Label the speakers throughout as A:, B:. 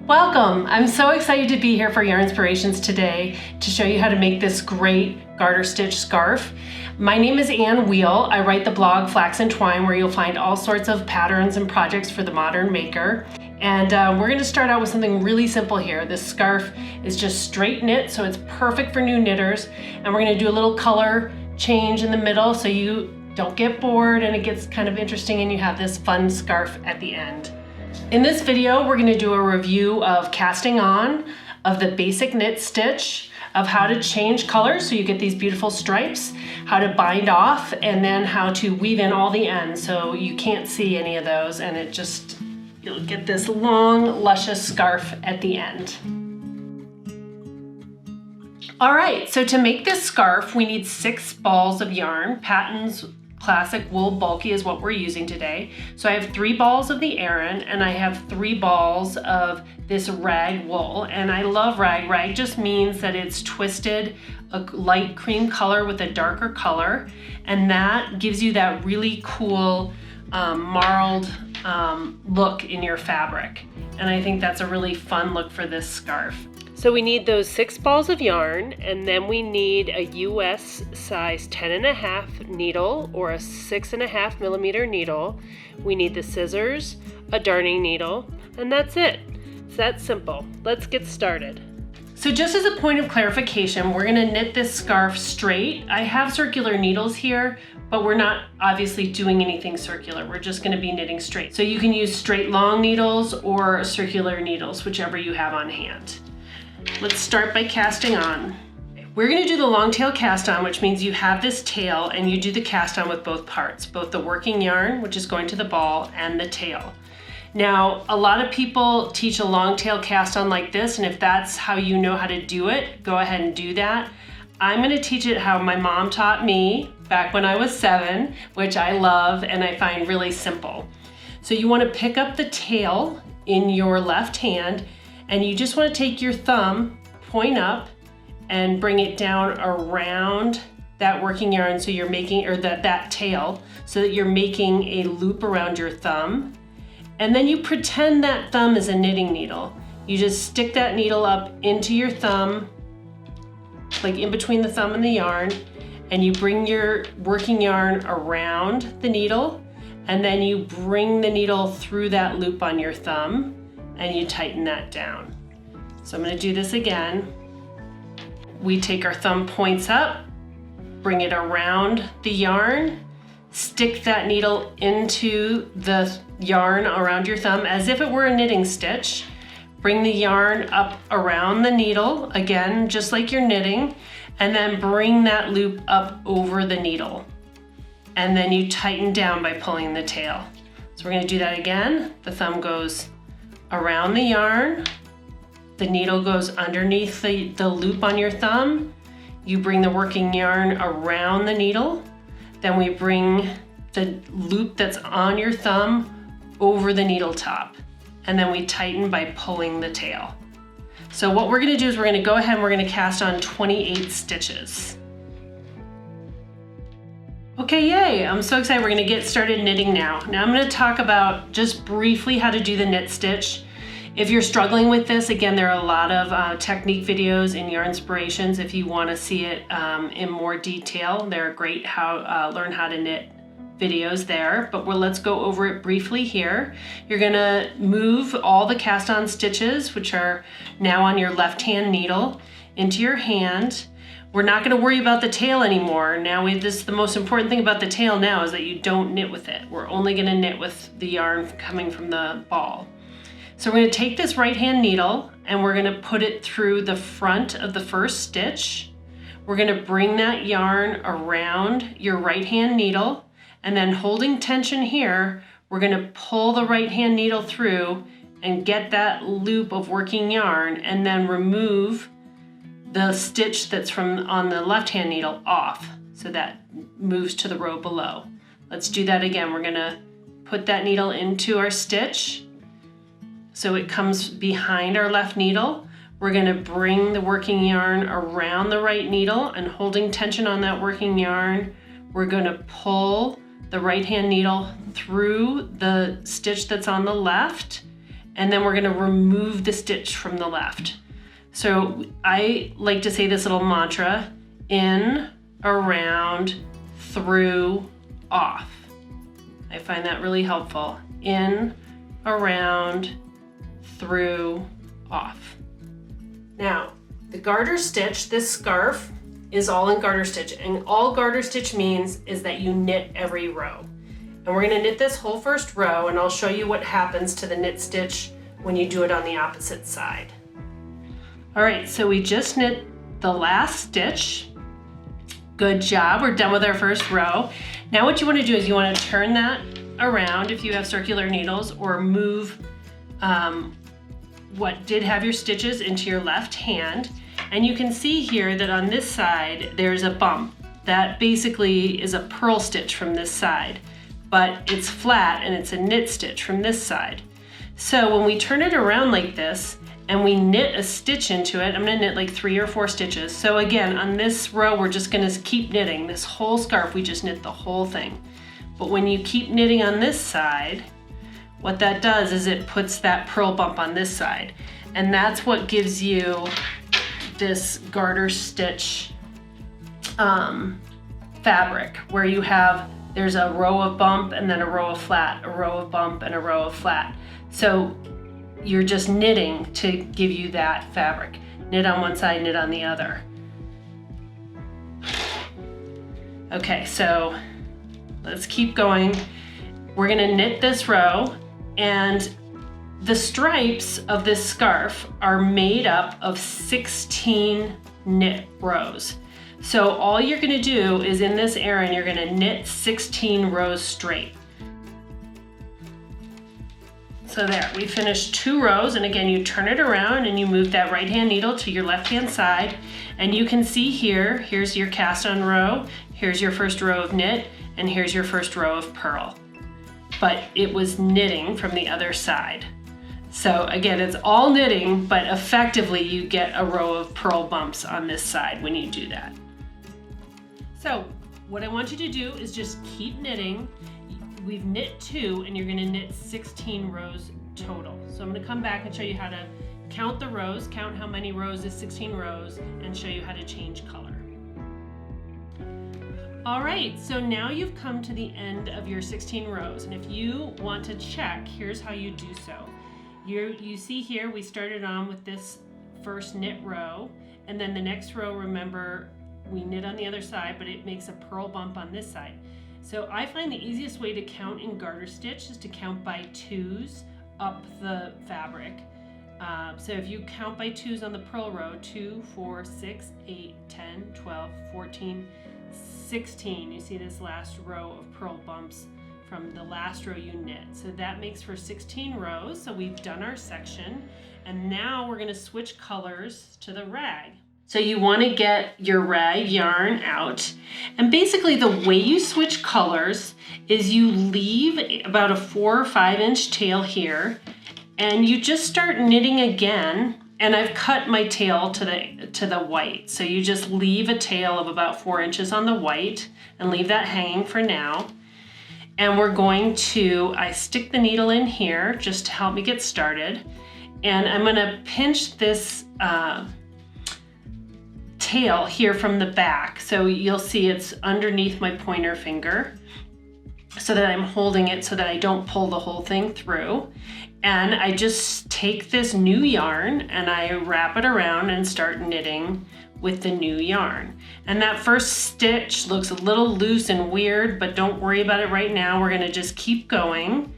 A: Welcome! I'm so excited to be here for Yarnspirations today to show you how to make this great garter stitch scarf. My name is Ann Wheel. I write the blog Flax and Twine, where you'll find all sorts of patterns and projects for the modern maker. And we're going to start out with something really simple here. This scarf is just straight knit, so it's perfect for new knitters. And we're going to do a little color change in the middle so you don't get bored and it gets kind of interesting and you have this fun scarf at the end. In this video, we're going to do a review of casting on, of the basic knit stitch, of how to change colors so you get these beautiful stripes, how to bind off, and then how to weave in all the ends so you can't see any of those and you'll get this long, luscious scarf at the end. All right, so to make this scarf, we need 6 balls of yarn. Patton's Classic Wool Bulky is what we're using today. So I have 3 balls of the Aran and I have 3 balls of this rag wool. And I love rag. Rag just means that it's twisted a light cream color with a darker color. And that gives you that really cool marled look in your fabric. And I think that's a really fun look for this scarf. So we need those 6 balls of yarn, and then we need a US size 10.5 needle or a 6.5 millimeter needle. We need the scissors, a darning needle, and that's it. It's that simple. Let's get started. So just as a point of clarification, we're gonna knit this scarf straight. I have circular needles here, but we're not obviously doing anything circular. We're just gonna be knitting straight. So you can use straight long needles or circular needles, whichever you have on hand. Let's start by casting on. We're going to do the long tail cast on, which means you have this tail and you do the cast on with both parts, both the working yarn, which is going to the ball, and the tail. Now, a lot of people teach a long tail cast on like this, and if that's how you know how to do it, go ahead and do that. I'm going to teach it how my mom taught me back when I was 7, which I love and I find really simple. So you want to pick up the tail in your left hand, and you just want to take your thumb, point up, and bring it down around that working yarn so you're making, or that tail, so that you're making a loop around your thumb. And then you pretend that thumb is a knitting needle. You just stick that needle up into your thumb, like in between the thumb and the yarn, and you bring your working yarn around the needle, and then you bring the needle through that loop on your thumb, and you tighten that down. So I'm going to do this again. We take our thumb points up, bring it around the yarn, stick that needle into the yarn around your thumb as if it were a knitting stitch. Bring the yarn up around the needle, again, just like you're knitting, and then bring that loop up over the needle. And then you tighten down by pulling the tail. So we're going to do that again. The thumb goes around the yarn, the needle goes underneath the loop on your thumb, you bring the working yarn around the needle, then we bring the loop that's on your thumb over the needle top, and then we tighten by pulling the tail. So what we're going to do is we're going to go ahead and we're going to cast on 28 stitches. Okay, yay, I'm so excited. We're gonna get started knitting now. Now I'm gonna talk about just briefly how to do the knit stitch. If you're struggling with this, again, there are a lot of technique videos in Yarnspirations if you wanna see it in more detail. There are great learn how to knit videos there, but let's go over it briefly here. You're gonna move all the cast on stitches, which are now on your left hand needle, into your hand. We're not going to worry about the tail anymore. Now the most important thing about the tail now is that you don't knit with it. We're only going to knit with the yarn coming from the ball. So we're going to take this right hand needle and we're going to put it through the front of the first stitch. We're going to bring that yarn around your right hand needle, and then holding tension here, we're going to pull the right hand needle through and get that loop of working yarn, and then remove the stitch that's on the left hand needle off, so that moves to the row below. Let's do that again. We're gonna put that needle into our stitch so it comes behind our left needle. We're gonna bring the working yarn around the right needle, and holding tension on that working yarn, we're gonna pull the right hand needle through the stitch that's on the left, and then we're gonna remove the stitch from the left. So I like to say this little mantra: in, around, through, off. I find that really helpful. In, around, through, off. Now, the garter stitch, this scarf, is all in garter stitch, and all garter stitch means is that you knit every row. And we're gonna knit this whole first row, and I'll show you what happens to the knit stitch when you do it on the opposite side. All right, so we just knit the last stitch. Good job, we're done with our first row. Now what you wanna do is you wanna turn that around if you have circular needles, or move what did have your stitches into your left hand. And you can see here that on this side, there's a bump. That basically is a purl stitch from this side, but it's flat and it's a knit stitch from this side. So when we turn it around like this and we knit a stitch into it, I'm gonna knit like 3 or 4 stitches. So again, on this row, we're just gonna keep knitting. This whole scarf, we just knit the whole thing. But when you keep knitting on this side, what that does is it puts that purl bump on this side. And that's what gives you this garter stitch fabric, where you have, there's a row of bump and then a row of flat, a row of bump and a row of flat. So you're just knitting to give you that fabric. Knit on one side, knit on the other. Okay, so let's keep going. We're gonna knit this row, and the stripes of this scarf are made up of 16 knit rows. So all you're gonna do is in this Aran, you're gonna knit 16 rows straight. So there, we finished 2 rows, and again, you turn it around and you move that right hand needle to your left hand side, and you can see here, here's your cast on row, here's your first row of knit, and here's your first row of purl. But it was knitting from the other side. So again, it's all knitting, but effectively you get a row of purl bumps on this side when you do that. So what I want you to do is just keep knitting. We've knit 2, and you're gonna knit 16 rows total. So I'm gonna come back and show you how to count the rows, count how many rows is 16 rows, and show you how to change color. All right, so now you've come to the end of your 16 rows, and if you want to check, here's how you do so. You see here, we started on with this first knit row, and then the next row, remember, we knit on the other side, but it makes a purl bump on this side. So I find the easiest way to count in garter stitch is to count by 2s up the fabric. So if you count by 2s on the purl row, 2, 4, 6, 8, 10, 12, 14, 16, you see this last row of purl bumps from the last row you knit. So that makes for 16 rows. So we've done our section, and now we're gonna switch colors to the rag. So you wanna get your rag yarn out, and basically the way you switch colors is you leave about a 4 or 5 inch tail here, and you just start knitting again. And I've cut my tail to the white. So you just leave a tail of about 4 inches on the white and leave that hanging for now. And we're going to, I stick the needle in here just to help me get started. And I'm gonna pinch this tail here from the back. So you'll see it's underneath my pointer finger, so that I'm holding it so that I don't pull the whole thing through. And I just take this new yarn and I wrap it around and start knitting with the new yarn. And that first stitch looks a little loose and weird, but don't worry about it right now. We're gonna just keep going.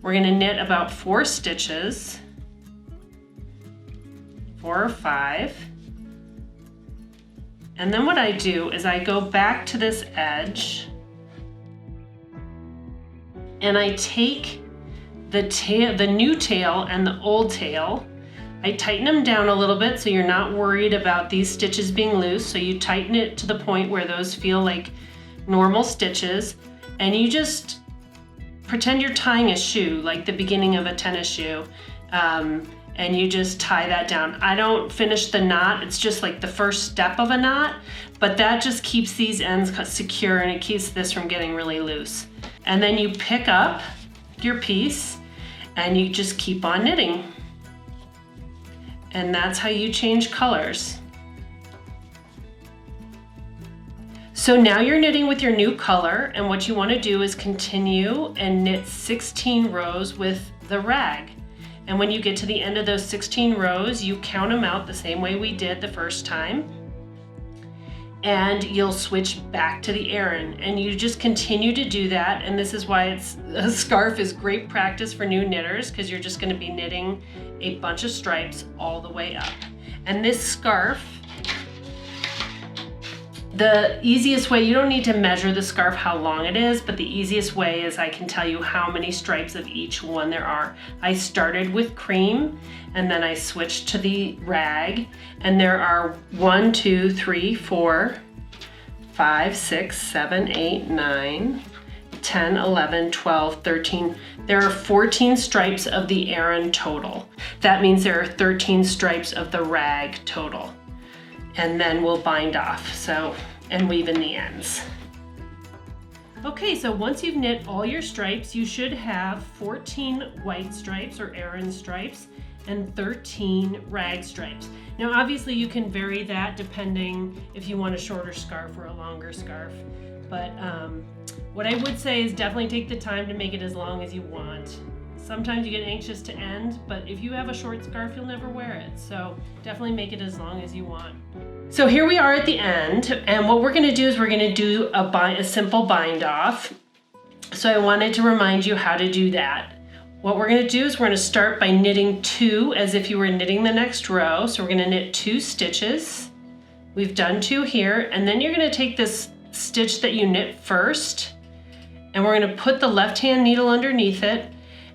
A: We're gonna knit about 4 stitches, 4 or 5. And then what I do is I go back to this edge, and I take the new tail and the old tail. I tighten them down a little bit so you're not worried about these stitches being loose. So you tighten it to the point where those feel like normal stitches, and you just pretend you're tying a shoe, like the beginning of a tennis shoe, and you just tie that down. I don't finish the knot, it's just like the first step of a knot, but that just keeps these ends secure and it keeps this from getting really loose. And then you pick up your piece and you just keep on knitting. And that's how you change colors. So now you're knitting with your new color, and what you want to do is continue and knit 16 rows with the rag. And when you get to the end of those 16 rows, you count them out the same way we did the first time. And you'll switch back to the Aran, and you just continue to do that. And this is why a scarf is great practice for new knitters, because you're just going to be knitting a bunch of stripes all the way up. And this scarf, the easiest way, you don't need to measure the scarf how long it is, but the easiest way is I can tell you how many stripes of each one there are. I started with cream, and then I switched to the rag, and there are 1, 2, 3, 4, 5, 6, 7, 8, 9, 10, 11, 12, 13. There are 14 stripes of the Aran total. That means there are 13 stripes of the rag total. And then we'll bind off, and weave in the ends. Okay, so once you've knit all your stripes, you should have 14 white stripes or Aran stripes and 13 rag stripes. Now obviously you can vary that depending if you want a shorter scarf or a longer scarf, but what I would say is definitely take the time to make it as long as you want. Sometimes you get anxious to end, but if you have a short scarf, you'll never wear it. So definitely make it as long as you want. So here we are at the end, and what we're gonna do is we're gonna do a simple bind off. So I wanted to remind you how to do that. What we're gonna do is we're gonna start by knitting 2 as if you were knitting the next row. So we're gonna knit 2 stitches. We've done 2 here, and then you're gonna take this stitch that you knit first, and we're gonna put the left-hand needle underneath it,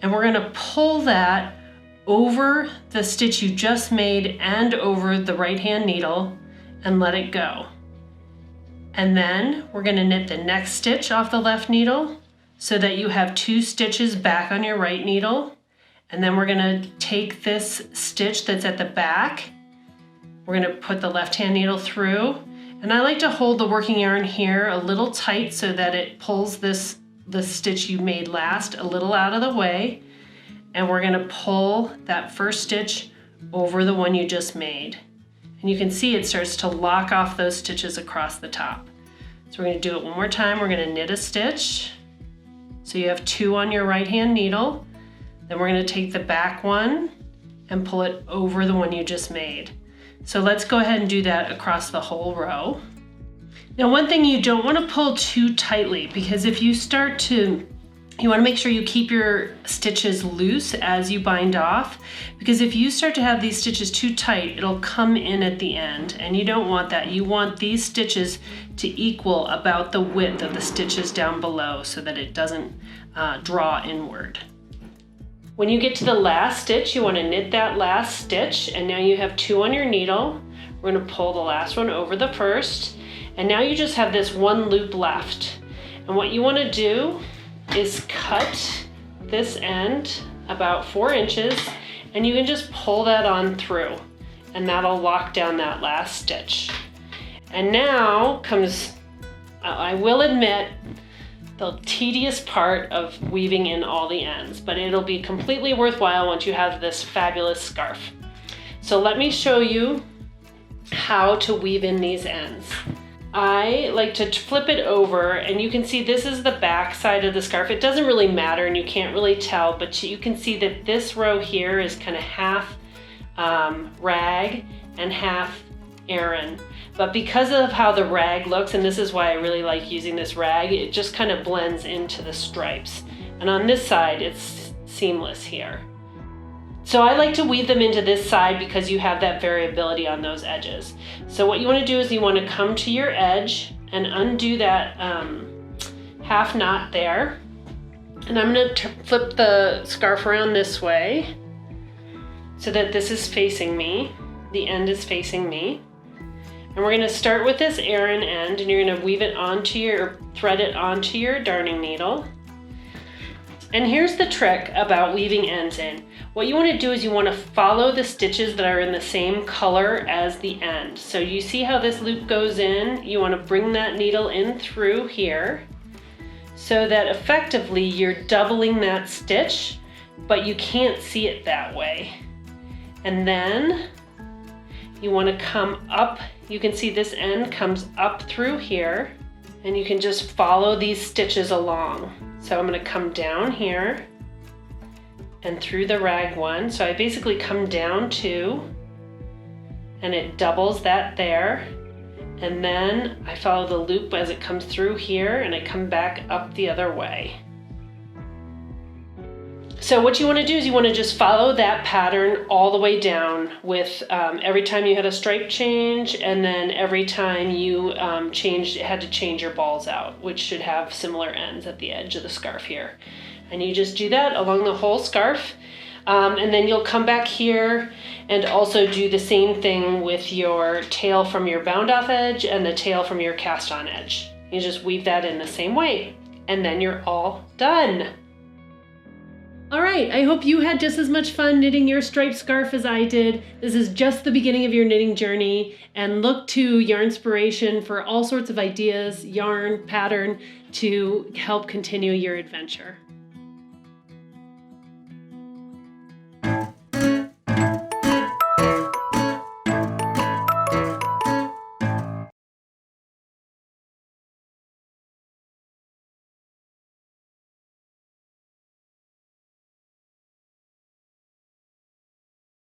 A: and we're gonna pull that over the stitch you just made and over the right-hand needle and let it go. And then we're gonna knit the next stitch off the left needle so that you have 2 stitches back on your right needle. And then we're gonna take this stitch that's at the back, we're gonna put the left-hand needle through, and I like to hold the working yarn here a little tight so that it pulls the stitch you made last a little out of the way, and we're gonna pull that first stitch over the one you just made. And you can see it starts to lock off those stitches across the top. So we're gonna do it one more time. We're gonna knit a stitch. So you have 2 on your right-hand needle. Then we're gonna take the back one and pull it over the one you just made. So let's go ahead and do that across the whole row. Now, one thing you don't want to pull too tightly, because if you you want to make sure you keep your stitches loose as you bind off, because if you start to have these stitches too tight, it'll come in at the end, and you don't want that. You want these stitches to equal about the width of the stitches down below so that it doesn't draw inward. When you get to the last stitch, you want to knit that last stitch, and now you have 2 on your needle. We're going to pull the last one over the first, and now you just have this 1 loop left. And what you want to do is cut this end about 4 inches, and you can just pull that on through, and that'll lock down that last stitch. And now comes, I will admit, the tedious part of weaving in all the ends, but it'll be completely worthwhile once you have this fabulous scarf. So let me show you how to weave in these ends. I like to flip it over, and you can see this is the back side of the scarf. It doesn't really matter and you can't really tell, but you can see that this row here is kind of half rag and half Aran. But because of how the rag looks, and this is why I really like using this rag, it just kind of blends into the stripes. And on this side, it's seamless here. So I like to weave them into this side because you have that variability on those edges. So what you want to do is you want to come to your edge and undo that half knot there. And I'm going to flip the scarf around this way so that this is facing me. The end is facing me. And we're going to start with this Aran end, and you're going to weave it onto your, thread it onto your darning needle. And here's the trick about weaving ends in. What you want to do is you want to follow the stitches that are in the same color as the end. So you see how this loop goes in? You want to bring that needle in through here so that effectively you're doubling that stitch. but you can't see it that way. And then you want to come up. You can see this end comes up through here, and you can just follow these stitches along. So I'm going to come down here and through the rag one. So I basically come down 2, and it doubles that there. And then I follow the loop as it comes through here, and I come back up the other way. So what you want to do is you want to just follow that pattern all the way down with every time you had a stripe change, and then every time you had to change your balls out, which should have similar ends at the edge of the scarf here. And you just do that along the whole scarf. And then you'll come back here and also do the same thing with your tail from your bound off edge and the tail from your cast on edge. You just weave that in the same way, and then you're all done. All right, I hope you had just as much fun knitting your striped scarf as I did. This is just the beginning of your knitting journey, and look to Yarnspiration for all sorts of ideas, yarn, pattern to help continue your adventure.